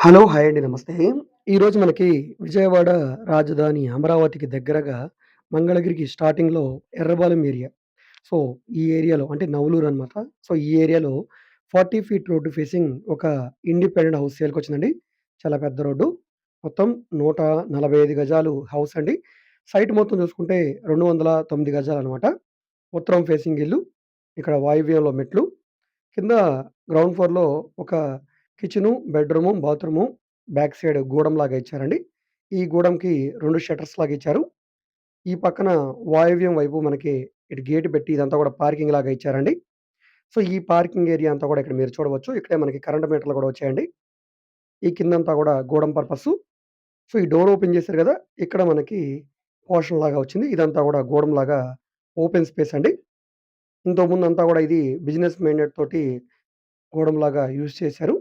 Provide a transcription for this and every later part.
Hello! Hi అండి. నమస్తే. ఈరోజు మనకి విజయవాడ రాజధాని అమరావతికి దగ్గరగా మంగళగిరికి స్టార్టింగ్‌లో ఎర్రబాలెం ఏరియా. సో, ఈ ఏరియాలో అంటే నవలూరు అనమాట. సో, ఈ ఏరియాలో 40 ఫీట్ రోడ్ ఫేసింగ్ ఒక ఇండిపెండెంట్ హౌస్ సేల్‌కొచ్చిందండి. చాలా పెద్ద రోడ్డు. మొత్తం 145 గజాలు హౌస్ అండి. సైట్ మొత్తం చూసుకుంటే 209 గజాలనమాట. ఉత్తరం ఫేసింగ్ ఇల్లు. ఇక్కడ వాయువ్యంలో మెట్లు. కింద గ్రౌండ్ ఫ్లోర్‌లో ఒక kitchen, bedroom, bathroom, back side గూడంలాగా ఇచ్చారండి. ఈ గూడంకి 2 షట్టర్స్‌లాగా ఇచ్చారు. ఈ పక్కన వాయవ్యం వైపు మనకి ఇటు గేట్ పెట్టి ఇదంతా కూడా పార్కింగ్‌లాగా ఇచ్చారండి. సో, ఈ పార్కింగ్ ఏరియా అంతా కూడా ఇక్కడ మీరు చూడవచ్చు. ఇక్కడే మనకి కరెంట్ మీటర్లు కూడా వచ్చాయండి. ఈ కిందంతా కూడా గూడం పర్పసు. సో, ఈ డోర్ ఓపెన్ చేశారు గదా! ఇక్కడ మనకి పోర్షన్‌లాగా వచ్చింది. ఇదంతా కూడా గూడంలాగా ఓపెన్ స్పేస్ అండి. ఇంతకుముందంతా కూడా ఇది బిజినెస్ మైండెడ్ తోటి గోడంలాగా యూజ్ చేశారు.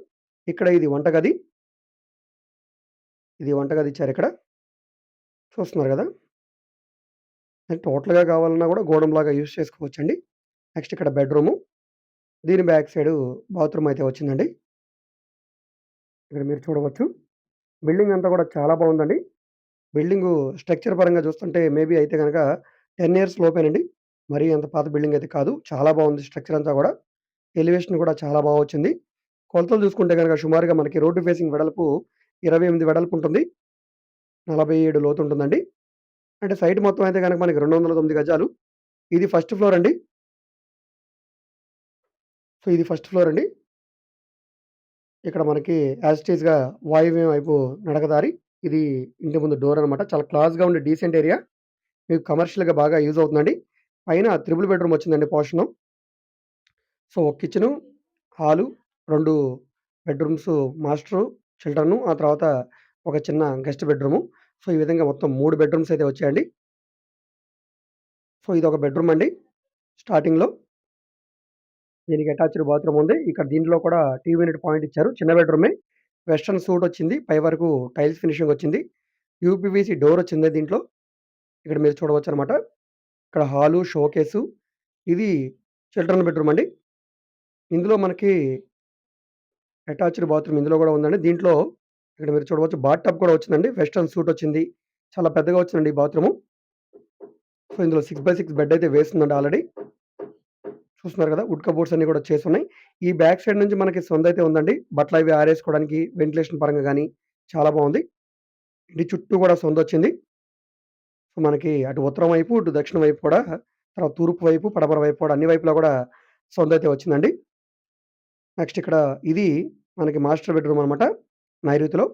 ఇక్కడ ఇది వంటగది. ఇది వంటగది ఇచ్చారిక్కడ. చూస్తున్నారు గదా! టోటల్‌గా కావాలన్నా గూడా గోడంలాగా యూజ్ చేసుకోవచ్చండి. నెక్స్ట్ ఇక్కడ బెడ్‌రూము. దీని బ్యాక్ సైడు బాత్రూమ్ అయితే వచ్చిందండి. ఇక్కడ మీరు చూడవచ్చు. బిల్డింగ్ అంతా గూడా చాలా బావుందండి. బిల్డింగు స్ట్రక్చర్ పరంగా చూస్తుంటే మేబీ అయితే గనక 10 ఇయర్స్ లోపేనండి. మరీ అంత పాత బిల్డింగ్ అయితే కాదు. చాలా బావుంది స్ట్రక్చర్ అంతా గూడా. ఎలివేషన్ కూడా చాలా బా వచ్చింది. కొలతలు చూసుకుంటే గనక సుమారుగా మనకి రోడ్డు ఫేసింగ్ వెడల్పు 28 వెడల్పుంటుంది. 47 లోతుంటుందండి. అంటే సైట్ మొత్తం అయితే గనక మనకి 209 గజాలు. ఇది ఫస్ట్ ఫ్లోర్ అండి. సో, ఇది ఫస్ట్ ఫ్లోర్ అండి. ఇక్కడ మనకి యాజ్ ఇట్ ఈస్‌గా వాయువ్యం వైపు నడకదారి. ఇది ఇంటి ముందు డోర్ అనమాట. చాలా క్లాస్‌గా ఉండే డీసెంట్ ఏరియా. మీకు కమర్షియల్‌గా బాగా యూజ్ అవుతుందండి. పైన త్రిబుల్ బెడ్‌రూమ్ వచ్చిందండి పోర్షను. సో, ఒక kitchen, hall, 2 bedrooms master, children, ఆ తర్వాత ఒక చిన్న గెస్ట్ బెడ్‌రూము. సో, ఈ విధంగా మొత్తం 3 బెడ్‌రూమ్స్ అయితే వచ్చాయండి. సో, ఇదొక బెడ్‌రూమ్ అండి స్టార్టింగ్‌లో. దీనికి అటాచ్డ్ బాత్రూమ్ ఉంది. ఇక్కడ దీంట్లో కూడా టీవీ యూనిట్ పాయింట్ ఇచ్చారు. చిన్న బెడ్‌రూమే. వెస్టర్న్ సూట్ వచ్చింది. పై వరకు టైల్స్ ఫినిషింగ్ వచ్చింది. యూపీవీసీ డోర్ వచ్చింది దీంట్లో. ఇక్కడ మీరు చూడవచ్చనమాట. ఇక్కడ హాలు, షోకేసు. ఇది చిల్డ్రన్ బెడ్‌రూమ్ అండి. ఇందులో మనకి అటాచ్డ్ బాత్రూమ్ ఇందులో గూడా ఉందండి. దీంట్లో ఇక్కడ మీరు చూడవచ్చు బాత్ టబ్ కూడా వచ్చిందండి. వెస్టర్న్ సూట్ వచ్చింది. చాలా పెద్దగా వచ్చిందండి ఈ బాత్రూము. సో, ఇందులో 6/6 బెడ్ అయితే వేసుందండి ఆల్రెడీ. చూస్తున్నారు కదా! వుడ్ కబోర్డ్స్ అన్నీ కూడా చేసున్నాయి. ఈ బ్యాక్ సైడ్ నుంచి మనకి సందయితే ఉందండి. బట్టలవి ఆరేసుకోవడానికి వెంటిలేషన్ పరంగా గాని చాలా బావుంది. ఇంటి చుట్టూ కూడా సందొచ్చింది. సో, మనకి అటు ఉత్తరం వైపు, ఇటు దక్షిణం వైపు కూడా, తర్వాత తూర్పు వైపు, పడమర వైపు కూడా అన్ని వైపులా కూడా సందయితే వచ్చిందండి. నెక్స్ట్ ఇక్కడ ఇది మనకి మాస్టర్ బెడ్‌రూమ్ అనమాట. నైరుతిలో.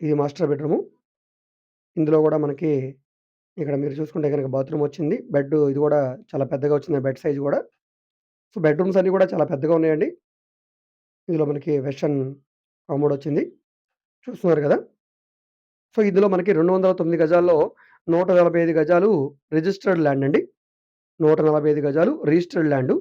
ఇది మాస్టర్ బెడ్‌రూము. ఇందులో గూడా మనకి ఇక్కడ మీరు చూసుకుంటే గనక బాత్రూమ్ వచ్చింది. ఇది గూడా చాలా పెద్దగా వచ్చింది బెడ్ సైజ్ గూడా. సో, బెడ్‌రూమ్స్ అన్నీ గూడా చాలా పెద్దగా ఉన్నాయండి. ఇందులో మనకి వెస్టర్న్ కమోడ్ వచ్చింది. చూస్తున్నారు గదా! సో, ఇందులో మనకి 209 గజాల్లో 145 గజాలు రిజిస్టర్డ్ ల్యాండ్ అండి. 145 గజాలు రిజిస్టర్డ్ ల్యాండు.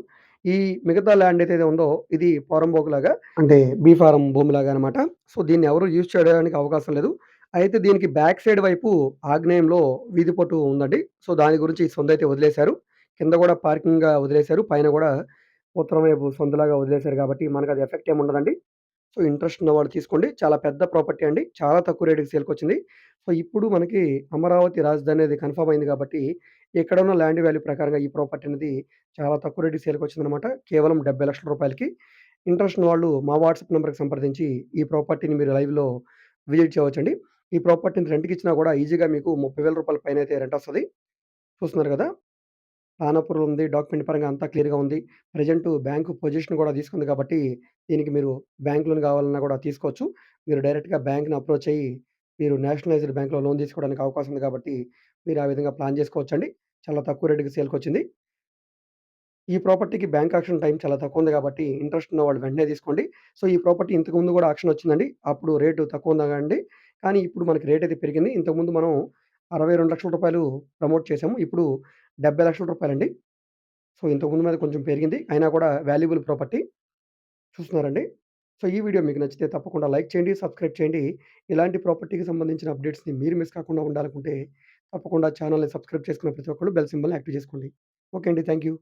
ఈ మిగతా ల్యాండ్ ఏదైతే ఉందో ఇది పోరంబోకులాగా అంటే బీ ఫార్మ్ భూమిలాగా అనమాట. సో, దీన్ని ఎవరు యూజ్ చేయడానికి అవకాశం లేదు. అయితే దీనికి బ్యాక్ సైడ్ వైపు ఆగ్నేయంలో వీధి పొట్టు ఉందండి. సో, దాని గురించి ఈ సొందైతే వదిలేశారు. కింద గూడా పార్కింగ్‌గా వదిలేశారు. పైన గూడా ఉత్తరం వైపు సందులాగా వదిలేశారు గాబట్టి మనకది ఎఫెక్ట్ ఏముండదండి. సో, ఇంట్రెస్ట్ ఉన్నవాళ్ళు తీసుకోండి. చాలా పెద్ద ప్రాపర్టీ అండి. చాలా తక్కువ రేట్‌కి సేల్‌కొచ్చింది. సో, ఇప్పుడు మనకి అమరావతి రాజధాని అనేది కన్ఫర్మ్ అయింది కాబట్టి, ఇక్కడున్న ల్యాండ్ వాల్యూ ప్రకారంగా ఈ ప్రాపర్టీ అనేది చాలా తక్కువ రేట్‌కి సేల్‌కొచ్చిందనమాట. కేవలం 70,00,000 ఇంట్రెస్ట్ ఉన్నవాళ్ళు మా వాట్సాప్ నంబర్‌కి సంప్రదించి ఈ ప్రాపర్టీని మీరు లైవ్‌లో విజిట్ చేయవచ్చండి. ఈ ప్రాపర్టీని రెంట్‌కిచ్చినా గూడా ఈజీగా మీకు రూ. 30,000 పైనైతే రెంటొస్తది. చూస్తున్నారు గదా! పానపూర్ ఉంది. డాక్యుమెంట్ పరంగా అంతా క్లియర్‌గా ఉంది. ప్రెజెంట్ బ్యాంక్ పొజిషన్ గూడా తీసుకుంది కాబట్టి, దీనికి మీరు బ్యాంక్ లోన్ కావాలన్నా గూడా తీసుకోవచ్చు. మీరు డైరెక్ట్‌గా బ్యాంక్‌ని అప్రోచ్ అయ్యి, మీరు నేషనలైజ్డ్ బ్యాంక్‌లో లోన్ తీసుకోవడానికి అవకాశం ఉంది కాబట్టి, మీరు ఆ విధంగా ప్లాన్ చేసుకోవచ్చండి. చాలా తక్కువ రేట్‌కి సేల్‌కొచ్చింది. ఈ ప్రాపర్టీకి బ్యాంక్ ఆక్షన్ టైమ్ చాలా తక్కువుంది గాబట్టి, ఇంట్రెస్ట్ ఉన్నవాళ్ళు వెంటనే తీసుకోండి. సో, ఈ ప్రాపర్టీ ఇంతకుముందు గూడా ఆక్షన్ వచ్చిందండి. అప్పుడు రేటు తక్కువుందండి. కానీ ఇప్పుడు మనకి రేట్ అయితే పెరిగింది. ఇంతకుముందు మనం రూ. 62,00,000 ప్రమోట్ చేసాము. ఇప్పుడు రూ. 70,00,000 అండి. సో, ఇంతకుముందు మీద కొంచెం పెరిగింది. అయినా కూడా వాల్యుబుల్ ప్రాపర్టీ. చూస్తున్నారండి. సో, ఈ వీడియో మీకు నచ్చితే తప్పకుండా లైక్ చేయండి, సబ్స్క్రైబ్ చేయండి. ఇలాంటి ప్రాపర్టీకి సంబంధించిన అప్డేట్స్‌ని మీరు మిస్ కాకుండా ఉండాలనుకుంటే తప్పకుండా ఛానెల్‌ని సబ్స్క్రైబ్ చేసుకున్న ప్రతి ఒక్కళ్ళు బెల్ సింబల్‌ని యాక్టివ్ చేసుకోండి. ఓకే అండి. Thank you.